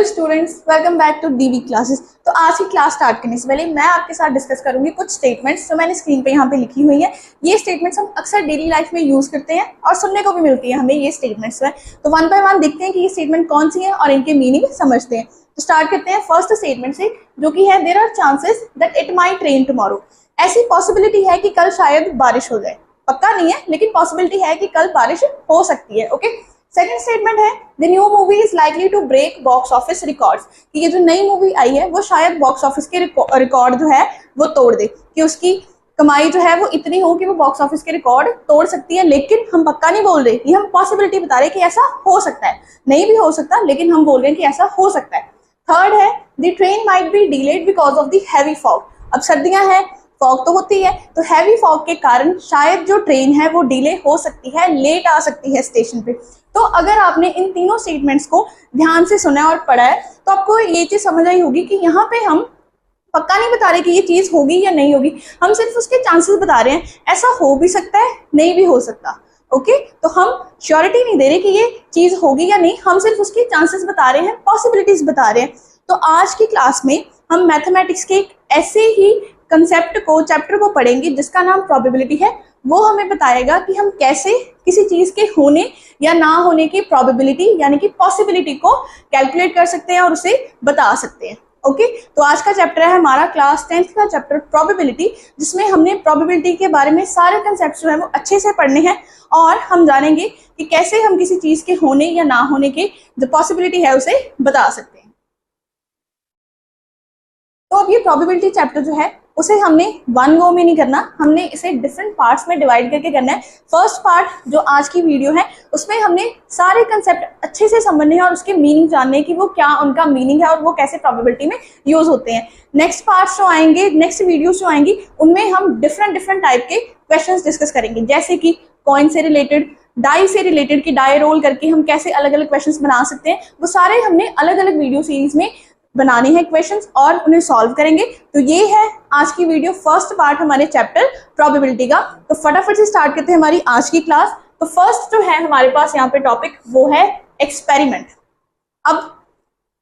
Hello students, welcome back to DV classes. तो आज की क्लास स्टार्ट करने से पहले मैं आपके साथ डिस्कस करूंगी कुछ स्टेटमेंट्स जो मैंने स्क्रीन पे यहाँ पे लिखी हुई है। ये स्टेटमेंट्स हम अक्सर डेली लाइफ में यूज करते हैं और सुनने को भी मिलती है हमें ये स्टेटमेंट्स में। तो वन बाय वन देखते हैं कि ये स्टेटमेंट कौन सी है और इनके मीनिंग समझते हैं। तो स्टार्ट करते हैं फर्स्ट स्टेटमेंट से, जो कि है there are chances that it might rain tomorrow. ऐसी पॉसिबिलिटी है कि कल शायद बारिश हो जाए। पक्का नहीं है लेकिन पॉसिबिलिटी है कि कल बारिश हो सकती है। ओके, सेकंड स्टेटमेंट है the new movie is likely to break box office records, कि ये जो नई मूवी आई है वो शायद बॉक्स ऑफिस के रिकॉर्ड जो है वो तोड़ दे, कि उसकी कमाई जो है वो इतनी हो कि वो बॉक्स ऑफिस के रिकॉर्ड तोड़ सकती है। लेकिन हम पक्का नहीं बोल रहे, ये हम पॉसिबिलिटी बता रहे कि ऐसा हो सकता है। नहीं भी हो सकता लेकिन हम बोल रहे हैं कि ऐसा हो सकता है। थर्ड है the train might be delayed because of the heavy fog. अब सर्दियां हैं, फॉग तो होती है, तो हैवी फॉग के कारण शायद जो ट्रेन है वो डिले हो सकती है, लेट आ सकती है स्टेशन पे। तो अगर आपने इन तीनों स्टेटमेंट्स को ध्यान से सुना और पढ़ा है तो आपको ये चीज समझ आई होगी कि यहाँ पे हम पक्का नहीं बता रहे कि ये चीज होगी या नहीं होगी, हम सिर्फ उसके चांसेस बता रहे हैं। ऐसा हो भी सकता है, नहीं भी हो सकता। ओके, तो हम श्योरिटी नहीं दे रहे कि ये चीज होगी या नहीं, हम सिर्फ उसके चांसेस बता रहे हैं, पॉसिबिलिटीज बता रहे हैं। तो आज की क्लास में हम मैथमेटिक्स के एक ऐसे ही कंसेप्ट को, चैप्टर को पढ़ेंगे जिसका नाम प्रोबेबिलिटी है। वो हमें बताएगा कि हम कैसे किसी चीज के होने या ना होने की प्रोबेबिलिटी यानी कि पॉसिबिलिटी को कैलकुलेट कर सकते हैं और उसे बता सकते हैं। ओके, तो आज का चैप्टर है हमारा क्लास 10th का चैप्टर प्रोबेबिलिटी, जिसमें हमने प्रोबेबिलिटी के बारे में सारे कंसेप्ट जो है वो अच्छे से पढ़ने हैं और हम जानेंगे कि कैसे हम किसी चीज के होने या ना होने की जो पॉसिबिलिटी है उसे बता सकते हैं। तो अब ये प्रोबेबिलिटी चैप्टर जो है उसे हमने वन गो में नहीं करना, हमने इसे डिफरेंट पार्ट्स में डिवाइड करके करना है। फर्स्ट पार्ट जो आज की वीडियो है उसमें हमने सारे कंसेप्ट अच्छे से समझने हैं और उसके मीनिंग जानने हैं कि वो क्या उनका मीनिंग है और वो कैसे प्रोबेबिलिटी में यूज होते हैं। नेक्स्ट पार्ट्स जो आएंगे, नेक्स्ट वीडियोस जो आएंगी, उनमें हम डिफरेंट टाइप के क्वेश्चंस डिस्कस करेंगे, जैसे कि कॉइन से रिलेटेड, डाई से रिलेटेड, कि डाई रोल करके हम कैसे अलग अलग क्वेश्चंस बना सकते हैं। वो सारे हमने अलग अलग वीडियो सीरीज में बनाने हैं क्वेश्चंस और उन्हें सॉल्व करेंगे। तो ये है आज की वीडियो, फर्स्ट पार्ट हमारे चैप्टर प्रोबेबिलिटी का। तो फटाफट से स्टार्ट करते हैं हमारी आज की क्लास। तो फर्स्ट जो है हमारे पास यहाँ पे टॉपिक वो है एक्सपेरिमेंट। अब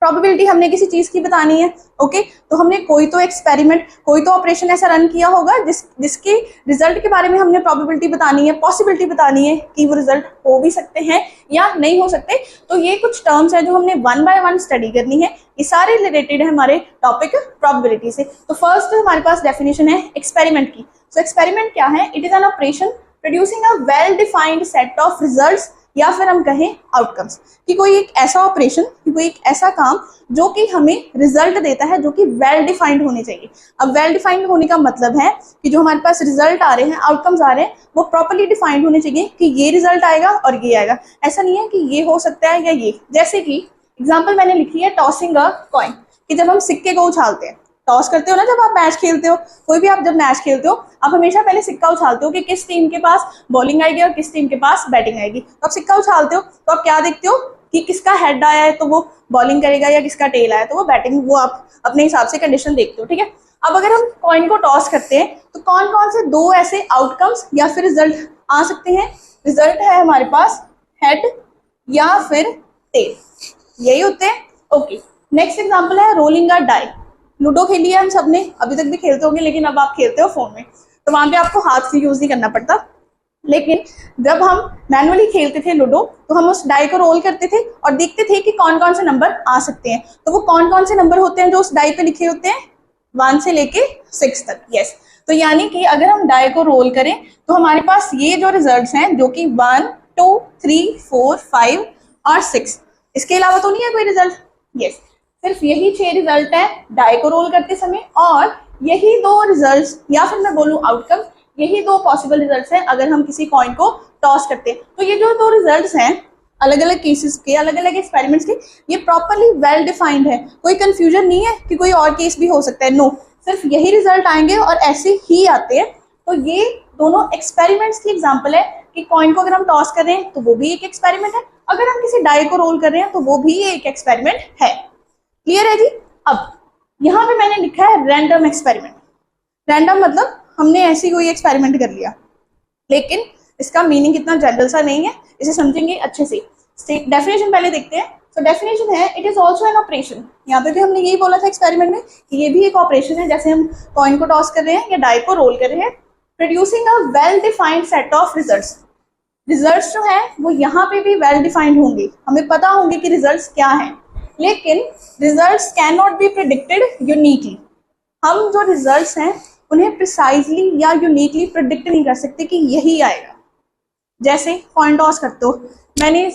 प्रोबेबिलिटी हमने किसी चीज की बतानी है। ओके, तो हमने कोई तो एक्सपेरिमेंट, कोई तो ऑपरेशन ऐसा रन किया होगा जिसके रिजल्ट के बारे में हमने प्रोबेबिलिटी बतानी है, पॉसिबिलिटी बतानी है कि वो रिजल्ट हो भी सकते हैं या नहीं हो सकते। तो ये कुछ टर्म्स है जो हमने वन बाय वन स्टडी करनी है। ये सारे रिलेटेड है हमारे टॉपिक प्रोबेबिलिटी से। तो फर्स्ट हमारे पास डेफिनेशन है एक्सपेरिमेंट की। सो एक्सपेरिमेंट क्या है? It is an operation producing a well defined set of results, या फिर हम कहें आउटकम्स, कि कोई एक ऐसा ऑपरेशन, कोई एक ऐसा काम जो कि हमें रिजल्ट देता है जो कि वेल डिफाइंड होने चाहिए। अब वेल डिफाइंड होने का मतलब है कि जो हमारे पास रिजल्ट आ रहे हैं, आउटकम्स आ रहे हैं, वो प्रॉपर्ली डिफाइंड होने चाहिए कि ये रिजल्ट आएगा और ये आएगा। ऐसा नहीं है कि ये हो सकता है या ये। जैसे कि एग्जाम्पल मैंने लिखी है टॉसिंग अ कॉइन, कि जब हम सिक्के को उछालते हैं, टॉस करते हो ना, जब आप मैच खेलते हो, कोई भी आप जब मैच खेलते हो, आप हमेशा पहले सिक्का उछालते हो कि किस टीम के पास बॉलिंग आएगी और किस टीम के पास बैटिंग आएगी। तो आप सिक्का उछालते हो तो आप क्या देखते हो कि किसका हेड आया है तो वो बॉलिंग करेगा या किसका टेल आया तो वो बैटिंग, वो आप अपने हिसाब से कंडीशन देखते हो। ठीक है, अब अगर हम कॉइन को टॉस करते हैं तो कौन कौन से दो ऐसे आउटकम्स या फिर रिजल्ट आ सकते हैं? रिजल्ट है हमारे पास हेड या फिर टेल, यही होते हैं। ओके, नेक्स्ट एग्जाम्पल है रोलिंग अ डाई। लूडो खेली है हम सबने, अभी तक भी खेलते होंगे, लेकिन अब आप खेलते हो फोन में, तो वहां पे आपको हाथ से यूज नहीं करना पड़ता। लेकिन जब हम मैनुअली खेलते थे लूडो तो हम उस डाई को रोल करते थे और देखते थे कि कौन कौन से नंबर आ सकते हैं। तो वो कौन कौन से नंबर होते हैं जो उस डाई पे लिखे होते हैं? 1 से लेके 6 तक। यस, तो यानी कि अगर हम डाई को रोल करें तो हमारे पास ये जो रिजल्ट्स हैं, जो कि 1, 2, 3, 4, 5 और 6, इसके अलावा तो नहीं है कोई रिजल्ट। यस, सिर्फ यही 6 रिजल्ट है डाई को रोल करते समय, और यही 2 रिजल्ट्स या फिर मैं बोलूं आउटकम, यही 2 पॉसिबल रिजल्ट्स हैं अगर हम किसी कॉइन को टॉस करते हैं। तो ये जो 2 रिजल्ट्स हैं अलग अलग केसेस के, अलग अलग एक्सपेरिमेंट्स के, ये प्रॉपर्ली वेल डिफाइंड है। कोई कंफ्यूजन नहीं है कि कोई और केस भी हो सकता है। नो, सिर्फ यही रिजल्ट आएंगे और ऐसे ही आते हैं। तो ये दोनों एक्सपेरिमेंट्स की एग्जाम्पल है कि कॉइन को अगर हम टॉस कर रहे हैं तो वो भी एक एक्सपेरिमेंट है, अगर हम किसी डाई को रोल कर रहे हैं तो वो भी एक एक्सपेरिमेंट है। क्लियर है जी? अब यहाँ पे मैंने लिखा है रैंडम एक्सपेरिमेंट। रैंडम मतलब हमने ऐसी कोई एक्सपेरिमेंट कर लिया, लेकिन इसका मीनिंग इतना जनरल सा नहीं है, इसे समझेंगे अच्छे से। डेफिनेशन पहले देखते हैं। तो डेफिनेशन है it is also an operation. यहाँ पे भी हमने यही बोला था एक्सपेरिमेंट में कि ये भी एक ऑपरेशन है, जैसे हम कॉइन को टॉस कर रहे हैं या डाई को रोल कर रहे हैं। Producing a well defined set of results. Results जो है वो यहाँ पे भी वेल डिफाइंड होंगे, हमें पता होंगे कि रिजल्ट्स क्या हैं, लेकिन results can not be predicted uniquely. हम जो रिजल्ट्स हैं उन्हें प्रिसाइजली या यूनिकली प्रिडिक्ट नहीं कर सकते कि यही आएगा। जैसे कॉइन टॉस करते हो, मैंने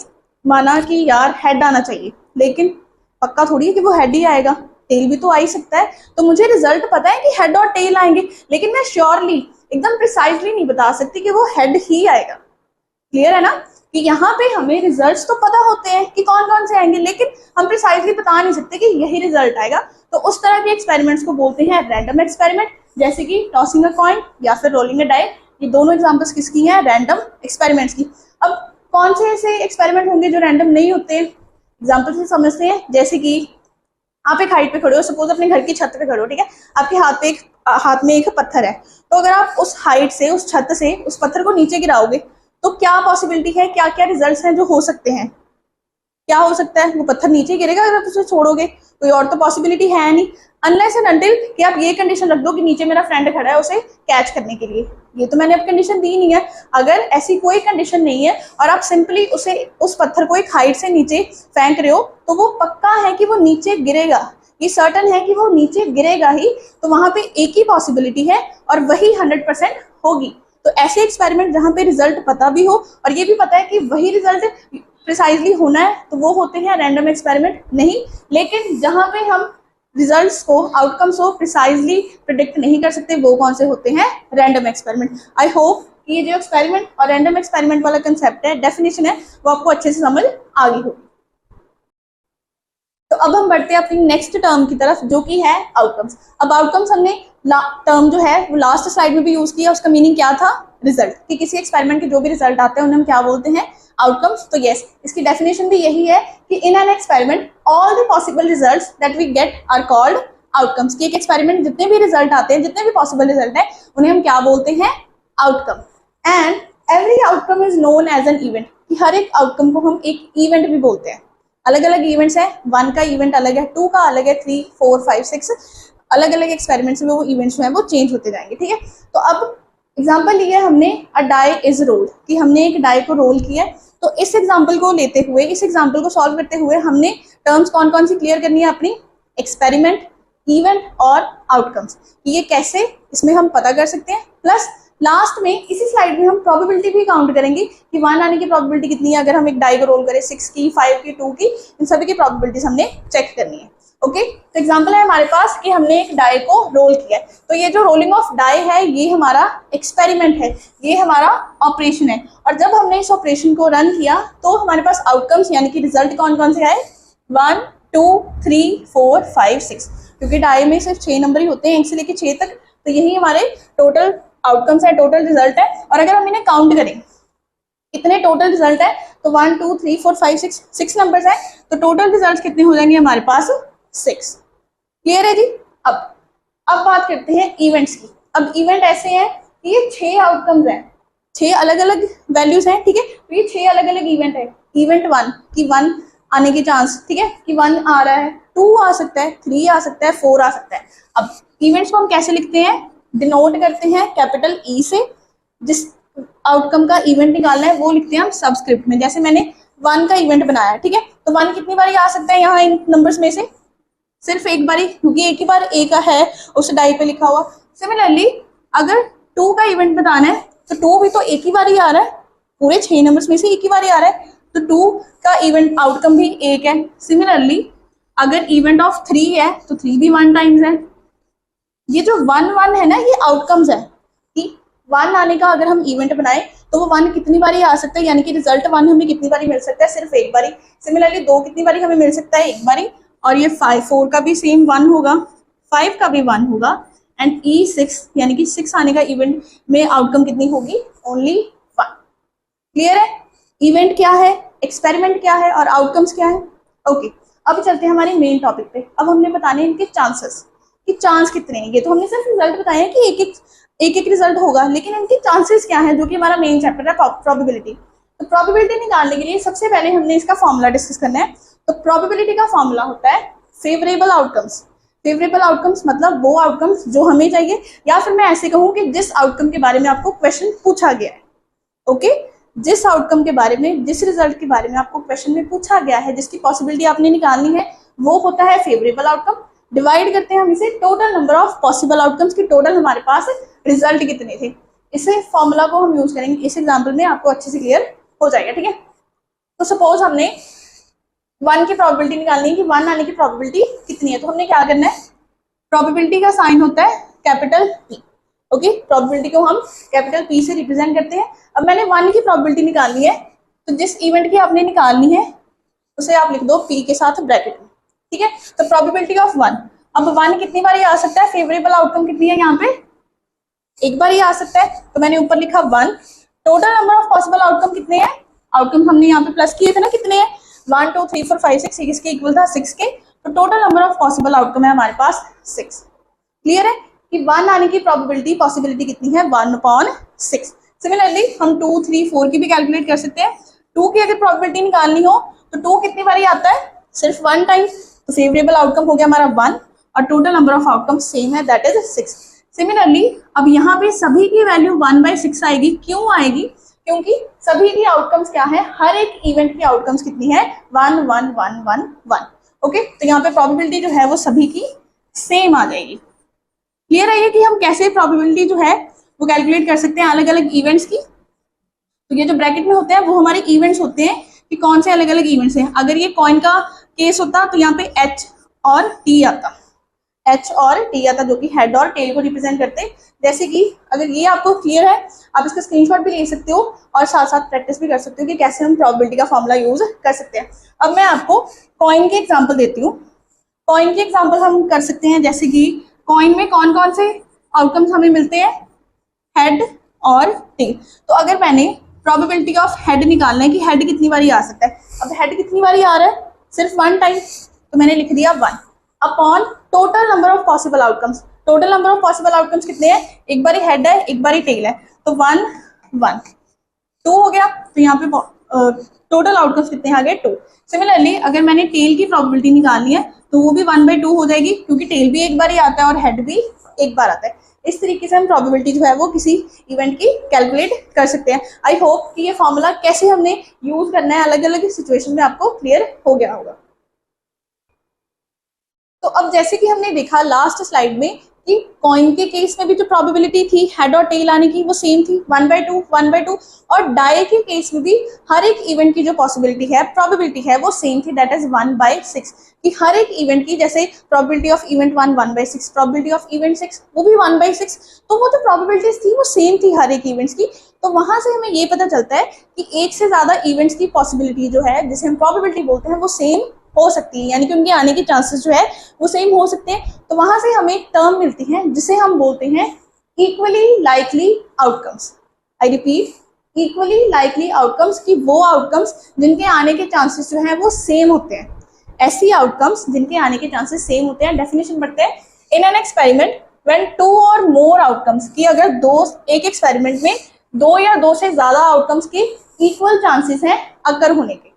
माना कि यार हेड आना चाहिए, लेकिन पक्का थोड़ी है कि वो हेड ही आएगा, टेल भी तो आ ही सकता है। तो मुझे रिजल्ट पता है कि हेड और टेल आएंगे, लेकिन मैं श्योरली एकदम प्रिसाइजली नहीं बता सकती कि वो हेड ही आएगा। क्लियर है ना कि यहाँ पे हमें रिजल्ट्स तो पता होते हैं कि कौन कौन से आएंगे, लेकिन हम प्रिसाइजली बता नहीं सकते कि यही रिजल्ट आएगा। तो उस तरह के एक्सपेरिमेंट्स को बोलते हैं रैंडम एक्सपेरिमेंट, जैसे कि टॉसिंग अ कॉइन या फिर रोलिंग अ डाई। ये दोनों एग्जांपल्स किसकी हैं? रैंडम एक्सपेरिमेंट्स की। अब कौन से ऐसे एक्सपेरिमेंट होंगे जो रैंडम नहीं होते? एग्जांपल से समझते हैं। जैसे कि आप एक हाइट पे खड़े हो, सपोज अपने घर की छत पे खड़े हो, ठीक है, आपके हाथ में एक पत्थर है, तो अगर आप उस हाइट से, उस छत से उस पत्थर को नीचे गिराओगे तो क्या पॉसिबिलिटी है, क्या क्या रिजल्ट्स हैं जो हो सकते हैं? क्या हो सकता है? वो पत्थर नीचे गिरेगा अगर आप उसे छोड़ोगे, कोई और तो पॉसिबिलिटी है नहीं, अनलेस एंड अनटिल कि आप ये कंडीशन रख दो कि नीचे मेरा फ्रेंड खड़ा है उसे कैच करने के लिए। ये तो मैंने अब कंडीशन दी नहीं है। अगर ऐसी कोई कंडीशन नहीं है और आप सिंपली उस पत्थर को एक हाइट से नीचे फेंक रहे हो, तो वो पक्का है कि वो नीचे गिरेगा, ये सर्टन है कि वो नीचे गिरेगा ही। तो वहां पे एक ही पॉसिबिलिटी है और वही 100% होगी। तो ऐसे एक्सपेरिमेंट जहां पे रिजल्ट पता भी हो और ये भी पता है कि वही रिजल्ट प्रिसाइजली होना है, तो वो होते हैं रैंडम एक्सपेरिमेंट। नहीं, लेकिन जहां पे हम रिजल्ट्स को, आउटकम्स को प्रिसाइजली प्रिडिक्ट नहीं कर सकते, वो कौन से होते हैं? Random experiment. आई होप कि ये जो एक्सपेरिमेंट और रैंडम एक्सपेरिमेंट वाला कंसेप्ट है, डेफिनेशन है, वो आपको अच्छे से समझ आ गई होगी। तो अब हम बढ़ते हैं अपनी नेक्स्ट टर्म की तरफ, जो कि है आउटकम्स। अब आउटकम्स हमने टर्म जो है वो लास्ट स्लाइड में भी यूज किया, उसका मीनिंग क्या था? रिजल्ट, कि किसी एक्सपेरिमेंट के जो भी रिजल्ट आते हैं उन्हें हम क्या बोलते हैं? आउटकम्स। तो यस, इसकी डेफिनेशन भी यही है कि in an experiment all the possible results that we get are called outcomes. कि एक एक्सपेरिमेंट जितने भी रिजल्ट आते हैं, जितने भी पॉसिबल रिजल्ट है, उन्हें हम क्या बोलते हैं? Outcome. And every outcome is known as an event, कि हर एक आउटकम को हम एक इवेंट भी बोलते हैं। अलग अलग इवेंट्स हैं, 1 का इवेंट अलग है, 2 का अलग है, 3, 4, 5, 6 अलग अलग एक्सपेरिमेंट्स में वो इवेंट्स जो है वो चेंज होते जाएंगे। ठीक है, तो अब एग्जाम्पल लिया हमने अ डाई इज रोल्ड, कि हमने एक डाई को रोल किया। तो इस एग्जाम्पल को लेते हुए, इस एग्जाम्पल को सॉल्व करते हुए हमने टर्म्स कौन कौन सी क्लियर करनी है अपनी? एक्सपेरिमेंट, इवेंट और आउटकम्स। ये कैसे, इसमें हम पता कर सकते हैं। प्लस लास्ट में इसी स्लाइड में हम प्रोबेबिलिटी भी काउंट करेंगे कि 1 आने की प्रोबेबिलिटी कितनी है अगर हम एक डाई को रोल करें, 6 की, 5 की, 2 की, इन सभी की प्रोबेबिलिटीज हमने चेक करनी है। ओके, तो एग्जांपल है हमारे पास कि हमने एक डाई को रोल किया है। तो ये जो रोलिंग ऑफ डाई है, ये हमारा एक्सपेरिमेंट है, ये हमारा ऑपरेशन है। और जब हमने इस ऑपरेशन को रन किया तो हमारे पास आउटकम्स यानी कि रिजल्ट कौन कौन से आए? 1, 2, 3, 4, 5, 6, क्योंकि डाई में सिर्फ 6 नंबर ही होते हैं, 1 से लेकर 6 तक। तो यही हमारे टोटल आउटकम्स है, टोटल रिजल्ट है। और अगर हम इन्हें काउंट करें कितने टोटल रिजल्ट है, तो 1, 2, 3, 4, 5, 6 नंबर्स है, तो टोटल रिजल्ट कितने हो जाएंगे हमारे पास? 6। क्लियर है जी? अब बात करते हैं इवेंट्स की। अब इवेंट ऐसे हैं कि ये 6 आउटकम्स हैं, 6 अलग अलग वैल्यूज हैं। ठीक है, तो ये 6 अलग अलग इवेंट है। इवेंट 1 की 1 आने की चांस, ठीक है, कि 1 आ रहा है, 2 आ सकता है, 3 आ सकता है, 4 आ सकता है। अब इवेंट्स को हम कैसे लिखते हैं? डिनोट करते हैं कैपिटल ई से। जिस आउटकम का इवेंट निकालना है वो लिखते हैं हम सबस्क्रिप्ट में। जैसे मैंने 1 का इवेंट बनाया, ठीक है, तो 1 कितनी बार आ सकता है यहाँ इन नंबर्स में से? सिर्फ एक बारी, क्योंकि एक ही बार ए का है उस डाई पे लिखा हुआ। सिमिलरली अगर 2 का इवेंट बताना है तो 2 भी तो एक ही बार ही आ रहा है, पूरे 6 नंबर्स में से एक ही बार ही आ रहा है, तो 2 का इवेंट आउटकम भी 1 है। सिमिलरली अगर इवेंट ऑफ 3 है तो 3 भी 1 टाइम्स है। ये जो 1, 1 है ना, ये आउटकम्स है कि 1 आने का अगर हम इवेंट बनाए तो वो 1 कितनी बारी आ सकता है, यानी कि रिजल्ट 1 हमें कितनी बारी मिल सकता है? सिर्फ एक बारी। सिमिलरली 2 कितनी बारी हमें मिल सकता है? एक बारी। और ये 4 का भी सेम 1 होगा, 5 का भी 1 होगा, एंड E6 यानी कि 6 आने का इवेंट में आउटकम कितनी होगी? ओनली 1। क्लियर है? इवेंट क्या है, एक्सपेरिमेंट क्या है और आउटकम्स क्या है। ओके, अब चलते हैं हमारे मेन टॉपिक पे। अब हमने बताने इनके चांसेस कि चांस कितने हैं। ये तो हमने सिर्फ रिजल्ट बताए हैं कि एक एक रिजल्ट होगा, लेकिन इनके चांसेस क्या है, जो कि हमारा मेन चैप्टर है प्रोबेबिलिटी। तो प्रोबेबिलिटी निकालने के लिए सबसे पहले हमने इसका फॉर्मूला डिस्कस करना है। तो प्रोबेबिलिटी का फॉर्मूला होता है फेवरेबल आउटकम्स। फेवरेबल आउटकम्स मतलब वो आउटकम्स जो हमें चाहिए, या फिर मैं ऐसे कहूँ कि जिस आउटकम के बारे में आपको क्वेश्चन पूछा गया है। ओके, जिस आउटकम के बारे में, जिस रिजल्ट के बारे में आपको क्वेश्चन में पूछा गया है, जिसकी पॉसिबिलिटी आपने निकालनी है, वो होता है फेवरेबल आउटकम। डिवाइड करते हैं हम इसे total number of possible outcomes की, टोटल हमारे पास रिजल्ट कितने थे। इसे फॉर्मूला को हम यूज करेंगे इस एग्जाम्पल में, आपको अच्छे से क्लियर हो जाएगा। ठीक है, तो सपोज हमने 1 की प्रोबेबिलिटी निकालनी है कि 1 आने की प्रोबेबिलिटी कितनी है। तो हमने क्या करना है, प्रोबेबिलिटी का साइन होता है कैपिटल P। ओके, प्रोबेबिलिटी को हम कैपिटल P से रिप्रेजेंट करते हैं। अब मैंने 1 की प्रोबेबिलिटी निकालनी है, तो जिस इवेंट की आपने निकालनी है उसे आप लिख दो P के साथ ब्रैकेट में। ठीक है, तो प्रोबेबिलिटी ऑफ 1। अब 1 कितनी बार आ सकता है, फेवरेबल आउटकम कितनी है यहाँ पे, एक बार ही आ सकता है। तो मैंने ऊपर लिखा 1। Total number of possible outcome कितने हैं, आउटकम हमने यहाँ पे प्लस किए थे ना, कितने हैं 1 2 3 4 5 6, इसके इक्वल था 6 के। तो total number of possible outcome है हमारे पास 6। क्लियर है कि 1 आने की प्रोबेबिलिटी पॉसिबिलिटी कितनी है, 1/6। सिमिलरली हम 2 3 4 की भी कैलकुलेट कर सकते हैं। 2 की अगर प्रोबेबिलिटी निकालनी हो तो 2 कितनी बार आता है, सिर्फ 1 टाइम। तो फेवरेबल आउटकम हो गया हमारा 1 और total number of outcome same है, दैट इज 6। सिमिलरली अब यहाँ पे सभी की वैल्यू 1/6 आएगी। क्यों आएगी, क्योंकि सभी की आउटकम्स क्या है, हर एक इवेंट की आउटकम्स कितनी है, 1 1 1 1 1। ओके, तो यहाँ पे प्रोबेबिलिटी जो है वो सभी की सेम आ जाएगी। क्लियर है ये कि हम कैसे प्रोबेबिलिटी जो है वो कैलकुलेट कर सकते हैं अलग अलग इवेंट्स की। तो ये जो ब्रैकेट में होते हैं वो हमारे इवेंट्स होते हैं कि कौन से अलग अलग इवेंट्स हैं। अगर ये कॉइन का केस होता तो यहाँ पे H और T आता, H और T आता, जो कि हेड और टेल को रिप्रेजेंट करते। जैसे कि अगर ये आपको क्लियर है, आप इसका स्क्रीनशॉट भी ले सकते हो और साथ साथ प्रैक्टिस भी कर सकते हो कि कैसे हम प्रोबेबिलिटी का फॉर्मूला यूज कर सकते हैं। अब मैं आपको कॉइन के एग्जाम्पल देती हूँ। कॉइन के एग्जाम्पल हम कर सकते हैं, जैसे कि कॉइन में कौन कौन से आउटकम्स हमें मिलते हैं, हेड और टेल। तो अगर मैंने प्रोबेबिलिटी ऑफ हेड निकालना है कि हेड कितनी बार आ सकता है, अब हेड कितनी बार आ रहा है, सिर्फ 1 टाइम। तो मैंने लिख दिया 1 upon total number of possible outcomes. Total number of possible outcomes कितने हैं, एक बार हेड है एक बार टेल है, तो 1 1 2 हो गया। तो यहाँ पे टोटल आउटकम्स कितने आ गए, 2। सिमिलरली अगर मैंने टेल की प्रोबेबिलिटी निकालनी है तो वो भी 1/2 हो जाएगी, क्योंकि टेल भी एक बार ही आता है और हेड भी एक बार आता है। इस तरीके से हम प्रोबेबिलिटी जो है वो किसी इवेंट की कैलकुलेट कर सकते हैं। आई होप कि ये फॉर्मूला कैसे हमने यूज करना है अलग अलग सिचुएशन में आपको क्लियर हो गया होगा। तो अब जैसे कि हमने देखा लास्ट स्लाइड में कि कॉइन के केस में भी जो प्रोबेबिलिटी थी हेड और टेल आने की वो सेम थी, 1/2 1/2। और डाई के केस में भी हर एक इवेंट की जो पॉसिबिलिटी है, प्रोबेबिलिटी है, वो सेम थी, दैट इज 1/6। कि हर एक इवेंट की, जैसे probability of event 1 1/6, probability of event 6 वो भी 1/6। तो वो जो प्रोबेबिलिटीज थी वो सेम थी हर एक इवेंट्स की। तो वहां से हमें ये पता चलता है कि एक से ज्यादा इवेंट्स की पॉसिबिलिटी जो है, जिसे हम प्रोबेबिलिटी बोलते हैं, वो सेम हो सकती है, यानी कि उनके आने के चांसेस जो है वो सेम हो सकते हैं। तो वहां से हमें एक टर्म मिलती है जिसे हम बोलते हैं equally likely outcomes. I repeat, equally likely outcomes, की वो आउटकम्स जिनके आने के चांसेस जो है वो सेम होते हैं। ऐसी आउटकम्स जिनके आने के चांसेस सेम होते हैं। डेफिनेशन पढ़ते हैं, इन एन एक्सपेरिमेंट व्हेन 2 और मोर आउटकम्स, की अगर एक एक्सपेरिमेंट में 2 या 2 से ज्यादा आउटकम्स के इक्वल चांसेस हैं अकर होने के।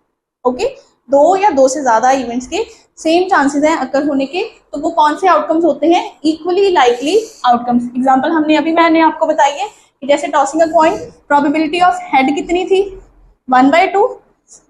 ओके, 2 या 2 से ज्यादा इवेंट्स के सेम चांसेस हैं अकर होने के, तो वो कौन से आउटकम्स होते हैं, इक्वली लाइकली आउटकम्स। एग्जांपल मैंने आपको बताई है कि जैसे tossing a coin, probability of head कितनी थी, 1/2,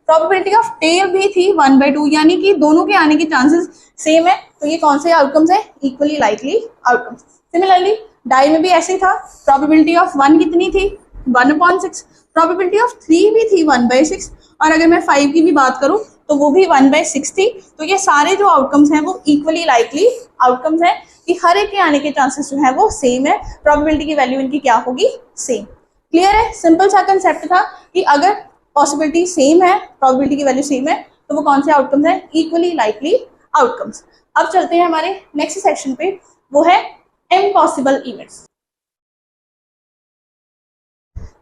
प्रोबेबिलिटी ऑफ टेल भी थी 1/2, यानी कि दोनों के आने के चांसेस सेम है। तो ये कौन से आउटकम्स है, equally likely outcomes. Similarly die में भी ऐसे ही था, प्रोबेबिलिटी ऑफ 1 कितनी थी, 1/6, प्रोबेबिलिटी ऑफ 3 भी थी 1/6, और अगर मैं 5 की भी बात करूं तो वो भी 1/6 थी। तो ये सारे जो आउटकम्स हैं वो इक्वली लाइकली आउटकम्स हैं, कि हर एक के आने के चांसेस जो है वो सेम है, प्रोबेबिलिटी की वैल्यू इनकी क्या होगी, सेम। क्लियर है, सिंपल सा कंसेप्ट था कि अगर पॉसिबिलिटी सेम है, प्रोबेबिलिटी की वैल्यू सेम है, तो वो कौन से आउटकम्स हैं, इक्वली लाइकली आउटकम्स। अब चलते हैं हमारे नेक्स्ट सेक्शन पे, वो है इम्पॉसिबल इवेंट्स।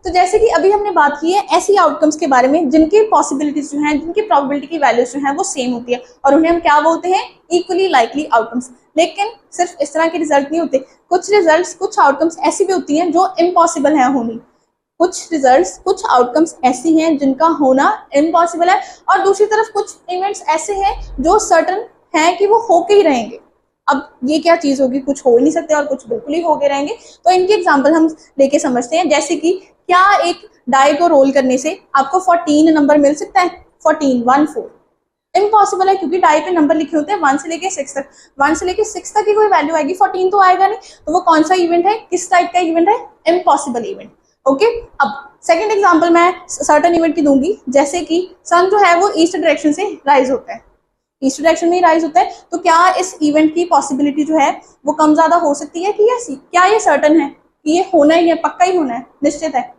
तो जैसे कि अभी हमने बात की है ऐसी आउटकम्स के बारे में जिनकी पॉसिबिलिटीज जो हैं, जिनकी प्रोबेबिलिटी की वैल्यूज जो हैं वो सेम होती है, और उन्हें हम क्या बोलते हैं, इक्वली लाइकली आउटकम्स। लेकिन सिर्फ इस तरह के रिजल्ट नहीं होते, कुछ रिजल्ट्स, कुछ आउटकम्स ऐसी भी होती हैं जो इम्पॉसिबल है होनी। कुछ रिजल्ट्स, कुछ आउटकम्स ऐसी हैं जिनका होना इम्पॉसिबल है, और दूसरी तरफ कुछ इवेंट्स ऐसे हैं जो सर्टन हैं कि वो होके ही रहेंगे। अब ये क्या चीज होगी, कुछ हो ही नहीं सकते और कुछ बिल्कुल ही होके रहेंगे। तो इनकी एग्जांपल हम लेके समझते हैं, जैसे कि क्या एक डाई को रोल करने से आपको 14 नंबर मिल सकता है? 14 इम्पॉसिबल है, क्योंकि डाई पे नंबर लिखे होते हैं 1 से लेके 6 तक। 1 से लेके 6 तक की कोई वैल्यू आएगी, 14 तो आएगा नहीं। तो वो कौन सा इवेंट है, किस टाइप का इवेंट है? Impossible event. ओके, अब सेकंड एग्जांपल मैं सर्टेन इवेंट की दूंगी, जैसे कि सन जो है वो ईस्ट डायरेक्शन से राइज होता है, ईस्ट डायरेक्शन में ही राइज होता है। तो क्या इस इवेंट की पॉसिबिलिटी जो है वो कम ज्यादा हो सकती है कि यस? क्या ये सर्टन है कि ये होना ही है, पक्का ही होना है, निश्चित है?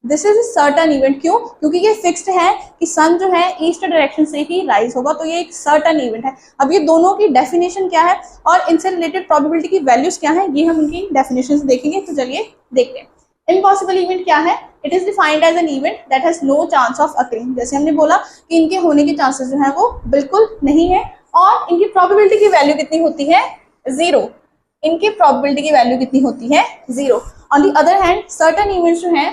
This is certain event. क्यों? क्योंकि ये फिक्स्ड है कि सन जो है ईस्ट डायरेक्शन से ही राइज होगा, तो ये एक सर्टन इवेंट है। अब ये दोनों की डेफिनेशन क्या है और इनसे रिलेटेड प्रोबेबिलिटी की वैल्यूज क्या है, ये हम इनकी डेफिनेशन देखेंगे। तो चलिए देखते हैं। इम्पॉसिबल इवेंट क्या है? It is defined as an event that has no chance of occurring. जैसे हमने बोला कि इनके होने के चांसेस जो है वो बिल्कुल नहीं है, और इनकी प्रोबेबिलिटी की वैल्यू कितनी होती है? 0। इनकी प्रोबेबिलिटी की वैल्यू कितनी होती है? 0। On the other hand certain events जो है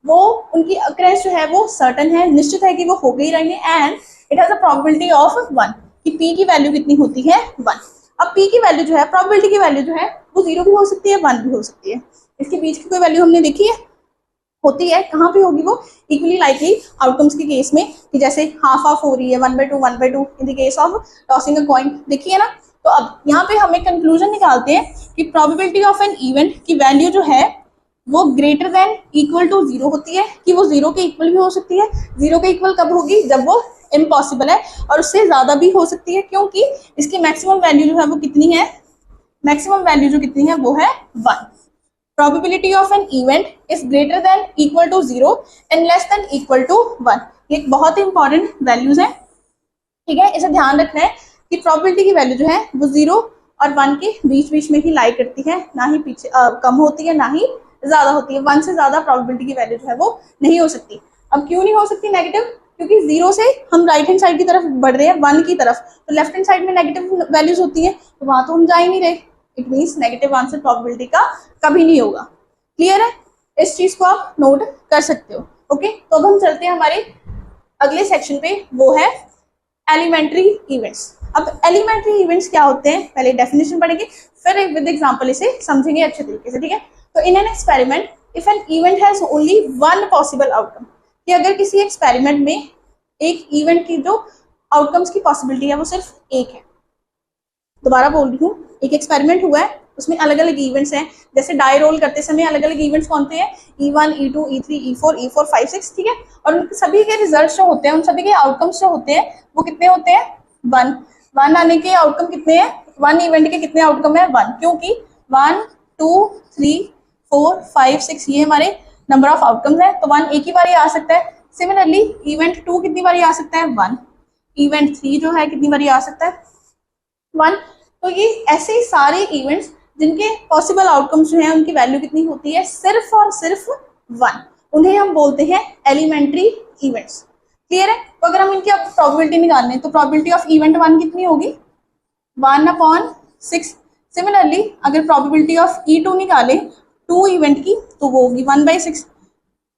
वो उनकी अक्रेंस जो है वो सर्टन है, निश्चित है कि वो हो गई रहेंगे, and it has a probability of 1 कि p की वैल्यू कितनी होती है? 1। अब p की वैल्यू जो है, प्रोबेबिलिटी की वैल्यू जो है वो 0 भी हो सकती है, 1 भी हो सकती है। इसके बीच की कोई वैल्यू हमने देखी है? होती है। कहाँ पे होगी वो? इक्वली लाइकली आउटकम्स के केस में, कि जैसे हाफ हाफ हो रही है, 1/2 1/2 in the case of tossing a coin, देखिए ना। तो अब यहाँ पे हम एक कंक्लूजन निकालते हैं कि प्रोबेबिलिटी ऑफ एन इवेंट की वैल्यू जो है वो ग्रेटर देन इक्वल टू 0 होती है, कि वो 0 के इक्वल भी हो सकती है। 0 के इक्वल कब होगी? जब वो इम्पॉसिबल है, और उससे ज्यादा भी हो सकती है, क्योंकि इसकी मैक्सिमम वैल्यू जो है वो कितनी है? मैक्सिमम वैल्यू जो कितनी है वो है 1। Probability of an event is greater than equal to 0 and less than equal to 1। ये एक बहुत ही इंपॉर्टेंट वैल्यूज है, ठीक है? इसे ध्यान रखना है कि प्रोबेबिलिटी की वैल्यू जो है वो 0 और 1 के बीच बीच में ही लाई करती है, ना ही पीछे कम होती है, ना ही ज्यादा होती है। 1 से ज्यादा प्रोबेबिलिटी की वैल्यू जो है वो नहीं हो सकती। अब क्यों नहीं हो सकती नेगेटिव? क्योंकि 0 से हम राइट हैंड साइड की तरफ बढ़ रहे हैं, 1 की तरफ, तो लेफ्ट हैंड साइड में नेगेटिव वैल्यूज होती है, तो वहां तो हम जा ही नहीं रहे। It means negative answer probability का कभी नहीं होगा। क्लियर है? इस चीज को आप नोट कर सकते हो। ओके, तो अब हम चलते हैं हमारे अगले सेक्शन पे, वो है एलिमेंट्री इवेंट्स। अब एलिमेंट्री इवेंट्स क्या होते हैं, पहले डेफिनेशन पढ़ेंगे, फिर विद एग्जांपल इसे समझेंगे अच्छे तरीके से, ठीक है? तो इन an experiment if an event has only 1 possible outcome, कि अगर किसी एक्सपेरिमेंट में एक इवेंट की जो आउटकम्स की पॉसिबिलिटी है वो सिर्फ एक है। दोबारा बोल रही हूँ, एक एक्सपेरिमेंट हुआ है, उसमें अलग अलग इवेंट्स हैं। जैसे डाई रोल करते समय अलग अलग इवेंट्स कौन से हैं? E1 E2 E3 E4 E4 5 6, ठीक है? और उन सभी के रिजल्ट्स जो होते हैं, उन सभी के आउटकम्स जो होते हैं वो कितने होते हैं? 1 आने के आउटकम कितने हैं? 1 इवेंट के कितने आउटकम है? 1, क्योंकि 1 2 3 4 5 6 ये हमारे नंबर ऑफ आउटकम्स है, तो 1 एक ही बार आ सकता है। सिमिलरली इवेंट 2 कितनी बार आ सकता है? 1। इवेंट 3 जो है कितनी बार आ सकता है? 1। तो ये ऐसे ही सारे इवेंट्स जिनके पॉसिबल आउटकम्स जो हैं उनकी वैल्यू कितनी होती है? सिर्फ और सिर्फ 1। उन्हें हम बोलते हैं एलिमेंट्री इवेंट्स। क्लियर है? तो अगर हम इनकी अब प्रोबेबिलिटी निकालने, तो प्रोबेबिलिटी ऑफ इवेंट 1 कितनी होगी? 1/6। सिमिलरली अगर प्रोबेबिलिटी ऑफ E2 निकालें 2 इवेंट की, तो वो होगी 1/6।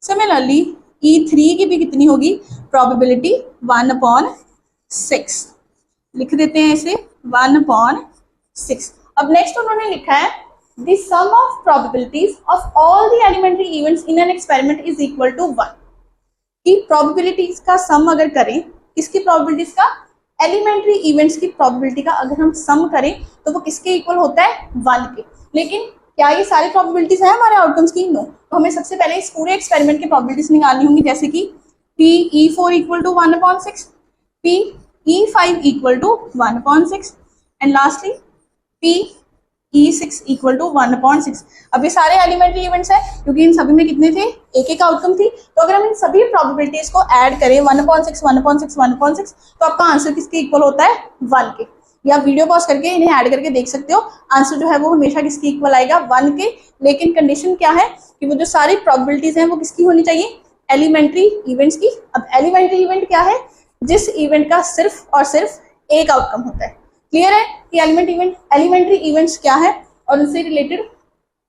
सिमिलरली E3 की भी कितनी होगी प्रोबेबिलिटी? 1/6। लिख देते हैं इसे 1/6। अब नेक्स्ट उन्होंने लिखा है the sum of probabilities of all the elementary events in an experiment is equal to 1। कि प्रोबेबिलिटीज का सम अगर करें, किसकी प्रोबेबिलिटीज का? एलिमेंट्री इवेंट्स की प्रोबेबिलिटी का अगर हम सम करें तो वो किसके इक्वल होता है? 1 के। लेकिन क्या ये सारी प्रोबेबिलिटीज है हमारे आउटकम्स की? नो। तो हमें सबसे पहले इस पूरे एक्सपेरिमेंट की प्रोबेबिलिटीज निकालनी होंगी, जैसे कि PE4 equal to 1/6, PE5 equal to 1/6 and lastly PE6 equal to 1/6। अब ये सारे एलिमेंट्री इवेंट्स हैं, क्योंकि इन सभी में कितने थे? एक एक आउटकम थी। तो अगर हम इन सभी प्रोबेबिलिटीज को ऐड करें 1/6 1/6 1/6, तो आपका आंसर किसके इक्वल होता है? 1 के। या वीडियो पॉज करके इन्हें ऐड करके देख सकते हो, आंसर जो है वो हमेशा किसके इक्वल आएगा? 1 के। लेकिन कंडीशन क्या है कि वो जो सारी प्रोबेबिलिटीज हैं वो किसकी होनी चाहिए? एलिमेंट्री इवेंट्स की। अब एलिमेंट्री इवेंट क्या है? जिस इवेंट का सिर्फ और सिर्फ एक आउटकम होता है। क्लियर है कि एलिमेंट्री इवेंट्स क्या है और उनसे रिलेटेड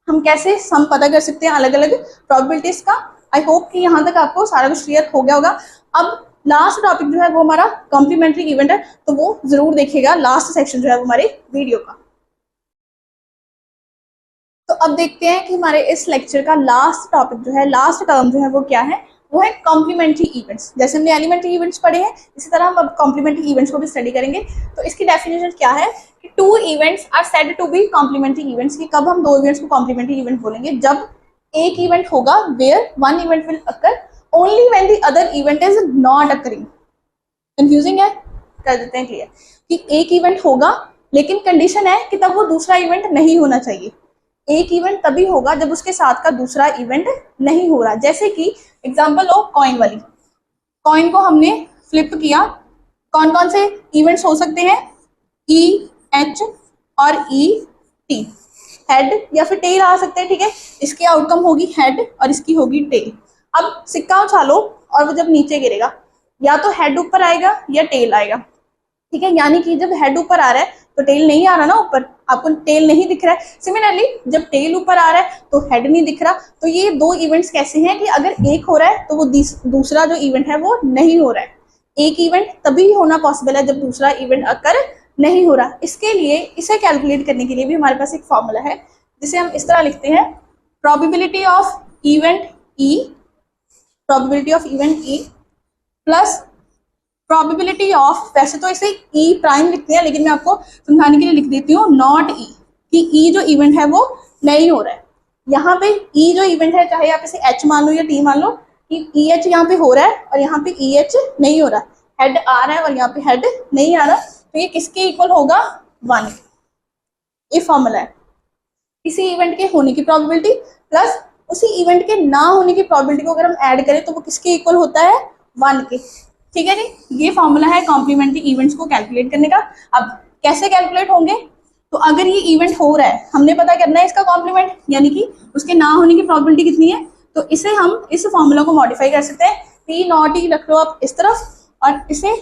हम कैसे सम पता कर सकते हैं अलग अलग प्रोबेबिलिटीज का? आई होप कि यहाँ तक आपको सारा कुछ क्लियर हो गया होगा। अब लास्ट टॉपिक जो है वो हमारा कॉम्प्लीमेंट्री इवेंट है, तो वो जरूर देखिएगा लास्ट सेक्शन जो है वो हमारे वीडियो का। तो अब देखते हैं कि हमारे इस लेक्चर का लास्ट टॉपिक जो है, लास्ट टर्म जो है वो क्या है, वो है कॉम्प्लीमेंट्री इवेंट्स। जैसे हमने एलिमेंट्री इवेंट्स पढ़े हैं, इसी तरह हम अब कॉम्प्लीमेंट्री इवेंट्स को भी स्टडी करेंगे। तो इसकी डेफिनेशन क्या है कि 2 events are said to be complementary events, कि कब हम 2 इवेंट्स को कॉम्प्लीमेंट्री इवेंट बोलेंगे, जब एक इवेंट होगा where one event will occur only when the other event is not occurring. Confusing है, कर देते हैं क्लियर कि एक इवेंट होगा लेकिन कंडीशन है कि तब वो दूसरा इवेंट नहीं होना चाहिए। एक इवेंट तभी होगा जब उसके साथ का दूसरा इवेंट नहीं हो रहा। जैसे कि एग्जांपल लो कॉइन वाली, कॉइन को हमने फ्लिप किया, कौन कौन से इवेंट्स हो सकते हैं, ई एच और ई टी, हेड या फिर टेल आ सकते हैं, ठीक है। इसकी आउटकम होगी हेड और इसकी होगी टेल। अब सिक्का उछालो और वो जब नीचे गिरेगा या तो हेड ऊपर आएगा या टेल आएगा, ठीक है। यानी कि जब हेड ऊपर आ रहा है तो टेल नहीं आ रहा ना ऊपर, आपको टेल नहीं दिख रहा है। सिमिलरली जब टेल ऊपर आ रहा है तो हेड नहीं दिख रहा। तो ये 2 इवेंट्स कैसे हैं कि अगर एक हो रहा है तो वो दूसरा जो इवेंट है वो नहीं हो रहा है। एक इवेंट तभी होना पॉसिबल है जब दूसरा इवेंट अकर नहीं हो रहा। इसके लिए इसे कैलकुलेट करने के लिए भी हमारे पास एक फॉर्मूला है, जिसे हम इस तरह लिखते हैं, probability of event E, probability of event E plus probability of, वैसे तो इसे ई प्राइम लिखते हैं लेकिन मैं आपको समझाने के लिए लिख देती हूँ नॉट ई, कि ई जो इवेंट है वो नहीं हो रहा है। यहाँ पे ई जो इवेंट है, चाहे आप इसे एच मान लो या टी मान लो, कि ई एच यहाँ पे हो रहा है और यहाँ पे ई एच नहीं हो रहा, हेड आ रहा है और यहाँ पे हेड नहीं आ रहा, तो ये किसके इक्वल होगा, 1। ये फॉर्मूला है किसी इवेंट के होने की प्रोबेबिलिटी प्लस उसी इवेंट के ना होने की प्रोबेबिलिटी को अगर हम ऐड करें तो वो किसके इक्वल होता है, 1 के, ठीक है जी। ये फॉर्मूला है कॉम्प्लीमेंट्री इवेंट्स को कैलकुलेट करने का। अब कैसे कैलकुलेट होंगे, तो अगर ये इवेंट हो रहा है, हमने पता करना है इसका कॉम्प्लीमेंट, यानी कि उसके ना होने की प्रोबेबिलिटी कितनी है, तो इसे हम इस फॉर्मूला को मॉडिफाई कर सकते हैं। पी नॉट ई रख लो आप इस तरफ और इसे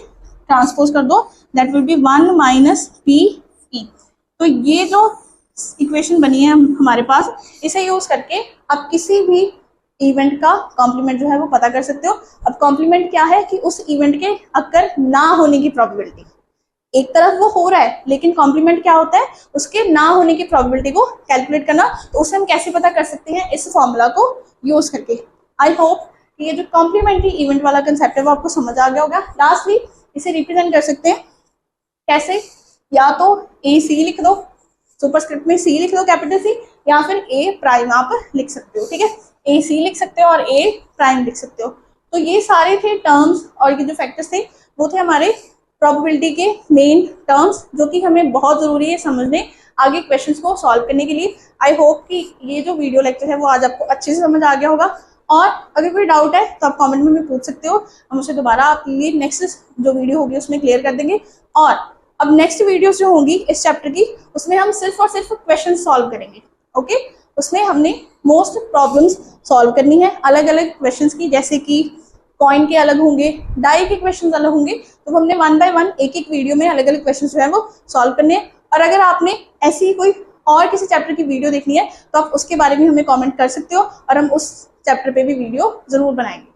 ट्रांसपोज कर दो, that will be 1 minus P E. तो ये जो इक्वेशन बनी है हमारे पास, इसे यूज करके आप किसी भी इवेंट का कॉम्प्लीमेंट जो है वो पता कर सकते हो। अब कॉम्प्लीमेंट क्या है कि उस इवेंट के अकर ना होने की प्रोबेबिलिटी, एक तरफ वो हो रहा है लेकिन कॉम्प्लीमेंट क्या होता है, उसके ना होने की प्रोबेबिलिटी को कैलकुलेट करना। तो उसे हम कैसे पता कर सकते हैं, इस फॉर्मूला को यूज करके। आई होप कि ये जो कॉम्प्लीमेंट्री इवेंट वाला कंसेप्ट है वो आपको समझ आ गया होगा। लास्टली इसे रिप्रेजेंट कर सकते हैं कैसे, या तो ए सी लिख दो, सुपरस्क्रिप्ट में सी लिख दो कैपिटल सी, या फिर ए प्राइम आप लिख सकते हो, ठीक है। ए सी लिख सकते हो और ए प्राइम लिख सकते हो। तो ये सारे थे टर्म्स और ये जो फैक्टर्स थे वो थे हमारे प्रोबेबिलिटी के मेन टर्म्स, जो कि हमें बहुत जरूरी है समझने आगे क्वेश्चंस को सॉल्व करने के लिए। आई होप कि ये जो वीडियो लेक्चर है वो आज आपको अच्छे से समझ आ गया होगा। और अगर कोई डाउट है तो आप कमेंट में भी पूछ सकते हो, हम उसे दोबारा आपके लिए नेक्स्ट जो वीडियो होगी उसमें क्लियर कर देंगे। और अब नेक्स्ट वीडियोस जो होंगी इस चैप्टर की, उसमें हम सिर्फ और सिर्फ क्वेश्चन सॉल्व करेंगे, ओके। उसमें हमने मोस्ट प्रॉब्लम्स सॉल्व करनी है, अलग अलग क्वेश्चंस की, जैसे कि कॉइन के अलग होंगे, डाई के क्वेश्चंस अलग होंगे। तो हमने 1 बाय 1 एक एक वीडियो में अलग अलग क्वेश्चंस जो है वो सॉल्व करने हैं। और अगर आपने ऐसी कोई और किसी चैप्टर की वीडियो देखनी है तो आप उसके बारे में हमें कमेंट कर सकते हो और हम उस चैप्टर पे भी वीडियो जरूर बनाएंगे।